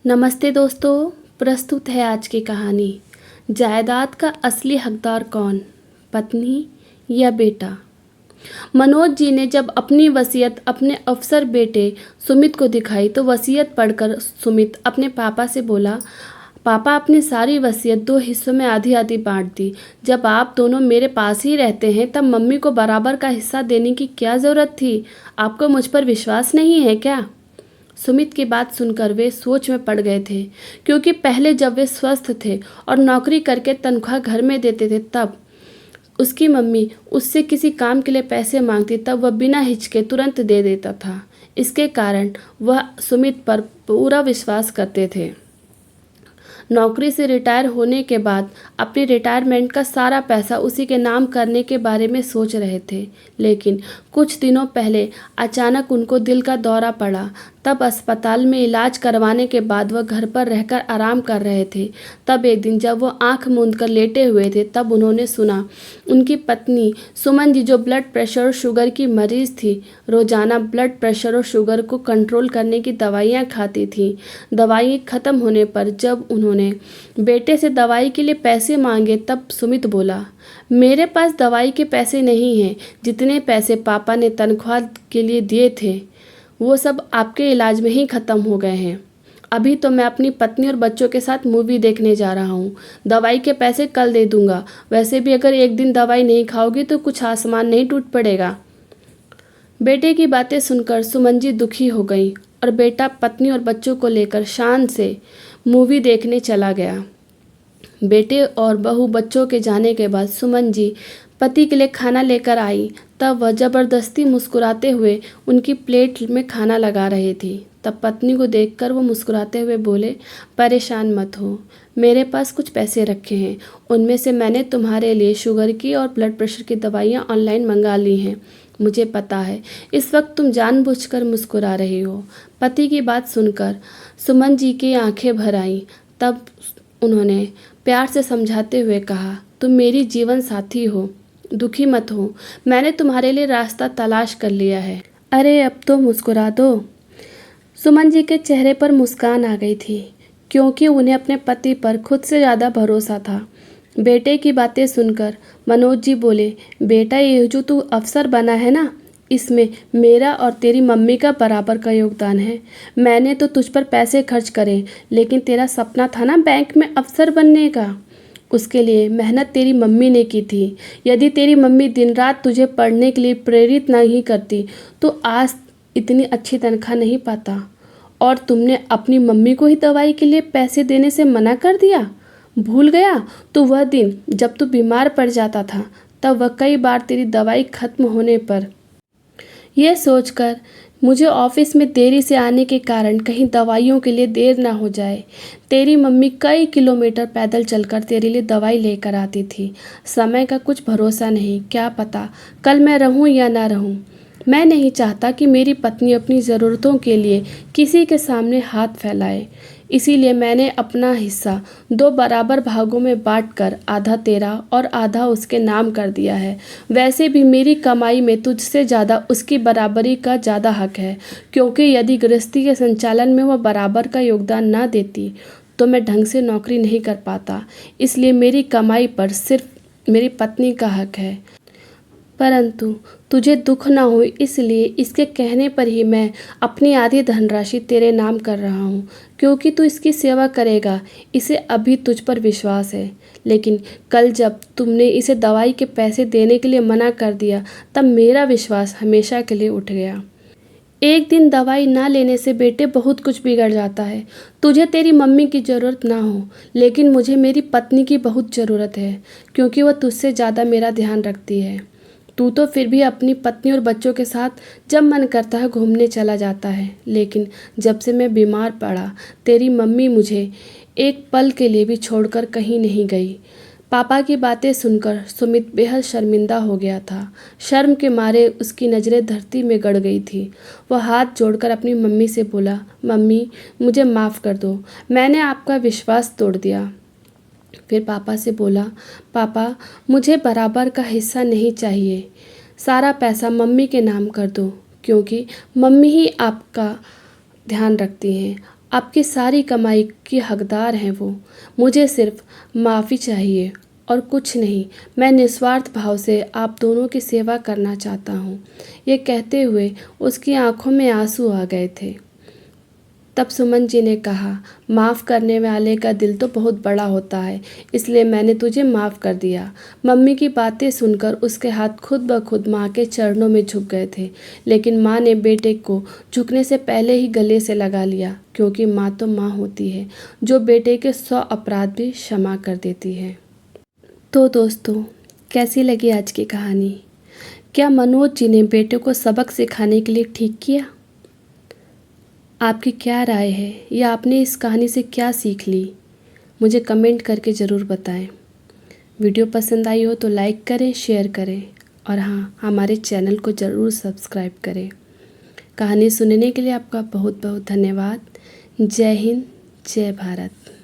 नमस्ते दोस्तों। प्रस्तुत है आज की कहानी। जायदाद का असली हकदार कौन, पत्नी या बेटा। मनोज जी ने जब अपनी वसीयत अपने अफसर बेटे सुमित को दिखाई तो वसीयत पढ़कर सुमित अपने पापा से बोला, पापा अपनी सारी वसीयत 2 हिस्सों में आधी आधी बांट दी। जब आप दोनों मेरे पास ही रहते हैं तब मम्मी को बराबर का हिस्सा देने की क्या ज़रूरत थी। आपको मुझ पर विश्वास नहीं है क्या। सुमित की बात सुनकर वे सोच में पड़ गए थे, क्योंकि पहले जब वे स्वस्थ थे और नौकरी करके तनख्वाह घर में देते थे तब उसकी मम्मी उससे किसी काम के लिए पैसे मांगती तब वह बिना हिचके तुरंत दे देता था। इसके कारण वह सुमित पर पूरा विश्वास करते थे। नौकरी से रिटायर होने के बाद अपनी रिटायरमेंट का सारा पैसा उसी के नाम करने के बारे में सोच रहे थे, लेकिन कुछ दिनों पहले अचानक उनको दिल का दौरा पड़ा। तब अस्पताल में इलाज करवाने के बाद वह घर पर रहकर आराम कर रहे थे। तब एक दिन जब वो आंख मूंद कर लेटे हुए थे तब उन्होंने सुना उनकी पत्नी सुमन जी, जो ब्लड प्रेशर और शुगर की मरीज़ थी, रोज़ाना ब्लड प्रेशर और शुगर को कंट्रोल करने की दवाइयाँ खाती थी। दवाई ख़त्म होने पर जब उन्होंने बेटे से दवाई के लिए पैसे मांगे तब सुमित बोला, मेरे पास दवाई के पैसे नहीं हैं। जितने पैसे पापा ने तनख्वाह के लिए दिए थे वो सब आपके इलाज में ही ख़त्म हो गए हैं। अभी तो मैं अपनी पत्नी और बच्चों के साथ मूवी देखने जा रहा हूँ। दवाई के पैसे कल दे दूँगा। वैसे भी अगर एक दिन दवाई नहीं खाओगी तो कुछ आसमान नहीं टूट पड़ेगा। बेटे की बातें सुनकर सुमन जी दुखी हो गई और बेटा पत्नी और बच्चों को लेकर शान से मूवी देखने चला गया। बेटे और बहू बच्चों के जाने के बाद सुमन जी पति के लिए खाना लेकर आई। तब वह ज़बरदस्ती मुस्कुराते हुए उनकी प्लेट में खाना लगा रही थी। तब पत्नी को देखकर वो मुस्कुराते हुए बोले, परेशान मत हो, मेरे पास कुछ पैसे रखे हैं, उनमें से मैंने तुम्हारे लिए शुगर की और ब्लड प्रेशर की दवाइयाँ ऑनलाइन मंगा ली हैं। मुझे पता है इस वक्त तुम जानबूझकर मुस्कुरा रही हो। पति की बात सुनकर सुमन जी की आंखें भर आईं। तब उन्होंने प्यार से समझाते हुए कहा, तुम मेरी जीवन साथी हो, दुखी मत हो, मैंने तुम्हारे लिए रास्ता तलाश कर लिया है। अरे अब तो मुस्कुरा दो। सुमन जी के चेहरे पर मुस्कान आ गई थी, क्योंकि उन्हें अपने पति पर खुद से ज़्यादा भरोसा था। बेटे की बातें सुनकर मनोज जी बोले, बेटा ये जो तू अफसर बना है ना, इसमें मेरा और तेरी मम्मी का बराबर का योगदान है। मैंने तो तुझ पर पैसे खर्च करे, लेकिन तेरा सपना था ना बैंक में अफसर बनने का, उसके लिए मेहनत तेरी मम्मी ने की थी। यदि तेरी मम्मी दिन रात तुझे पढ़ने के लिए प्रेरित नहीं करती तो आज इतनी अच्छी तनख्वाह नहीं पाता। और तुमने अपनी मम्मी को ही दवाई के लिए पैसे देने से मना कर दिया। भूल गया तो वह दिन जब तू बीमार पड़ जाता था, तब वह कई बार तेरी दवाई खत्म होने पर यह सोचकर मुझे ऑफिस में देरी से आने के कारण कहीं दवाइयों के लिए देर ना हो जाए, तेरी मम्मी कई किलोमीटर पैदल चलकर तेरे लिए दवाई लेकर आती थी। समय का कुछ भरोसा नहीं, क्या पता कल मैं रहूं या ना रहूं। मैं नहीं चाहता कि मेरी पत्नी अपनी ज़रूरतों के लिए किसी के सामने हाथ फैलाए। इसीलिए मैंने अपना हिस्सा 2 बराबर भागों में बांटकर आधा तेरा और आधा उसके नाम कर दिया है। वैसे भी मेरी कमाई में तुझसे ज़्यादा उसकी बराबरी का ज़्यादा हक है, क्योंकि यदि गृहस्थी के संचालन में वह बराबर का योगदान ना देती तो मैं ढंग से नौकरी नहीं कर पाता। इसलिए मेरी कमाई पर सिर्फ मेरी पत्नी का हक है। परंतु तुझे दुख ना हो इसलिए इसके कहने पर ही मैं अपनी आधी धनराशि तेरे नाम कर रहा हूँ, क्योंकि तू इसकी सेवा करेगा, इसे अभी तुझ पर विश्वास है। लेकिन कल जब तुमने इसे दवाई के पैसे देने के लिए मना कर दिया तब मेरा विश्वास हमेशा के लिए उठ गया। एक दिन दवाई ना लेने से बेटे बहुत कुछ बिगड़ जाता है। तुझे तेरी मम्मी की ज़रूरत ना हो, लेकिन मुझे मेरी पत्नी की बहुत ज़रूरत है, क्योंकि वह तुझसे ज़्यादा मेरा ध्यान रखती है। तू तो फिर भी अपनी पत्नी और बच्चों के साथ जब मन करता है घूमने चला जाता है, लेकिन जब से मैं बीमार पड़ा तेरी मम्मी मुझे एक पल के लिए भी छोड़कर कहीं नहीं गई। पापा की बातें सुनकर सुमित बेहद शर्मिंदा हो गया था। शर्म के मारे उसकी नज़रें धरती में गड़ गई थी। वह हाथ जोड़कर अपनी मम्मी से बोला, मम्मी मुझे माफ़ कर दो, मैंने आपका विश्वास तोड़ दिया। फिर पापा से बोला, पापा मुझे बराबर का हिस्सा नहीं चाहिए, सारा पैसा मम्मी के नाम कर दो, क्योंकि मम्मी ही आपका ध्यान रखती हैं। आपकी सारी कमाई की हकदार हैं वो। मुझे सिर्फ माफ़ी चाहिए और कुछ नहीं। मैं निस्वार्थ भाव से आप दोनों की सेवा करना चाहता हूँ। ये कहते हुए उसकी आंखों में आंसू आ गए थे। तब सुमन जी ने कहा, माफ़ करने वाले का दिल तो बहुत बड़ा होता है, इसलिए मैंने तुझे माफ़ कर दिया। मम्मी की बातें सुनकर उसके हाथ खुद ब खुद माँ के चरणों में झुक गए थे, लेकिन माँ ने बेटे को झुकने से पहले ही गले से लगा लिया, क्योंकि माँ तो माँ होती है, जो बेटे के 100 अपराध भी क्षमा कर देती है। तो दोस्तों, कैसी लगी आज की कहानी? क्या मनोज जी ने बेटे को सबक सिखाने के लिए ठीक किया? आपकी क्या राय है, या आपने इस कहानी से क्या सीख ली? मुझे कमेंट करके ज़रूर बताएं। वीडियो पसंद आई हो तो लाइक करें, शेयर करें, और हाँ, हमारे चैनल को ज़रूर सब्सक्राइब करें। कहानी सुनने के लिए आपका बहुत बहुत धन्यवाद। जय हिंद, जय भारत।